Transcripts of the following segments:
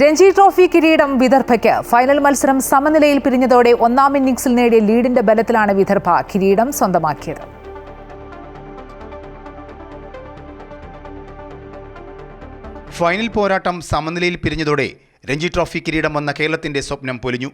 Ranji trophy കിരീടം വിദർഭയ്ക്ക്. Final മത്സരം സമനിലയിൽ പിരിഞ്ഞതോടെ ഒന്നാം ഇന്നിംഗ്സിൽ നേടിയ ലീഡിന്റെ ബലത്തിലാണ് വിദർഭ കിരീടം സ്വന്തമാക്കിയത്. ഫൈനൽ പോരാട്ടം സമനിലയിൽ പിരിഞ്ഞതോടെ രഞ്ജി ട്രോഫി കിരീടം വന്ന കേരളത്തിന്റെ സ്വപ്നം പൊലിഞ്ഞു.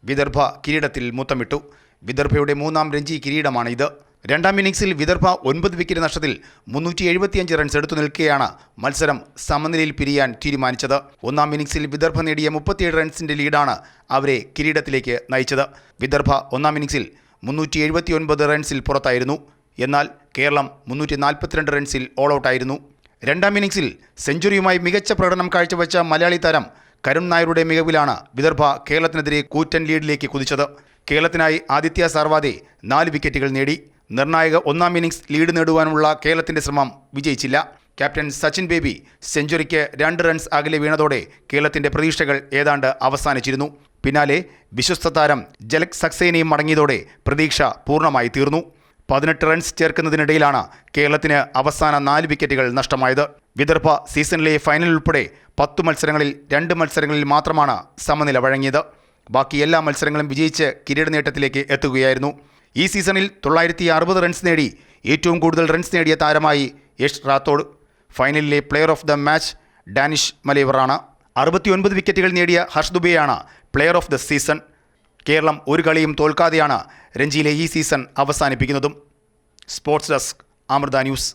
വിദർഭ കിരീടത്തിൽ മുത്തമിട്ടു. വിദർഭയുടെ മൂന്നാം രഞ്ജി കിരീടമാണ് ഇത്. രണ്ടാം ഇന്നിംഗ്സിൽ വിദർഭ 9 വിക്കറ്റ് നഷ്ടത്തിൽ 375 റൺസ് എടുത്തു നിൽക്കെയാണ് മത്സരം സമനിലയിൽ പിരിയാൻ തീരുമാനിച്ചത്. ഒന്നാം ഇന്നിംഗ്സിൽ വിദർഭ നേടിയ 37 റൺസിന്റെ ലീഡാണ് അവരെ കിരീടത്തിലേക്ക് നയിച്ചത്. വിദർഭ ഒന്നാം ഇന്നിംഗ്സിൽ 379 റൺസിൽ പുറത്തായിരുന്നു. എന്നാൽ കേരളം 342 റൺസിൽ ഓൾ ഔട്ടായിരുന്നു. രണ്ടാം ഇന്നിംഗ്സിൽ സെഞ്ചുറിയുമായി മികച്ച പ്രകടനം കാഴ്ചവെച്ച മലയാളി താരം കരുൺ നായരുടെ മികവിലാണ് വിദർഭ കേരളത്തിനെതിരെ കൂറ്റൻ ലീഡിലേക്ക് കുതിച്ചത്. കേരളത്തിനായി ആദിത്യ സർവാദെ 4 വിക്കറ്റുകൾ നേടി. നിർണായക ഒന്നാം ഇന്നിംഗ്സ് ലീഡ് നേടുവാനുള്ള കേരളത്തിന്റെ ശ്രമം വിജയിച്ചില്ല. ക്യാപ്റ്റൻ സച്ചിൻ ബേബി സെഞ്ചുറിക്ക് 2 റൺസ് അകലെ വീണതോടെ കേരളത്തിന്റെ പ്രതീക്ഷകൾ ഏതാണ്ട് അവസാനിച്ചിരുന്നു. പിന്നാലെ വിശ്വസ്ത താരം ജലക് സക്സേനയും മടങ്ങിയതോടെ പ്രതീക്ഷ പൂർണ്ണമായി തീർന്നു. 18 റൺസ് ചേർക്കുന്നതിനിടയിലാണ് കേരളത്തിന് അവസാന 4 വിക്കറ്റുകൾ നഷ്ടമായത്. വിദർഭ സീസണിലെ ഫൈനൽ ഉൾപ്പെടെ 10 മത്സരങ്ങളിൽ 2 മത്സരങ്ങളിൽ മാത്രമാണ് സമനില വഴങ്ങിയത്. ബാക്കി എല്ലാ മത്സരങ്ങളും വിജയിച്ച് കിരീട നേട്ടത്തിലേക്ക് എത്തുകയായിരുന്നു. ഈ സീസണിൽ 960 റൺസ് നേടി ഏറ്റവും കൂടുതൽ റൺസ് നേടിയ താരമായി യഷ് റാത്തോഡ്. ഫൈനലിലെ player of the match Danish Malewar. 69 വിക്കറ്റുകൾ നേടിയ ഹർഷ് ദുബെയാണ് player of the season. Keralam ഒരു കളിയും തോൽക്കാതെയാണ് രഞ്ജിയിലെ ഈ സീസൺ അവസാനിപ്പിക്കുന്നതും. Sports desk, Amrita news.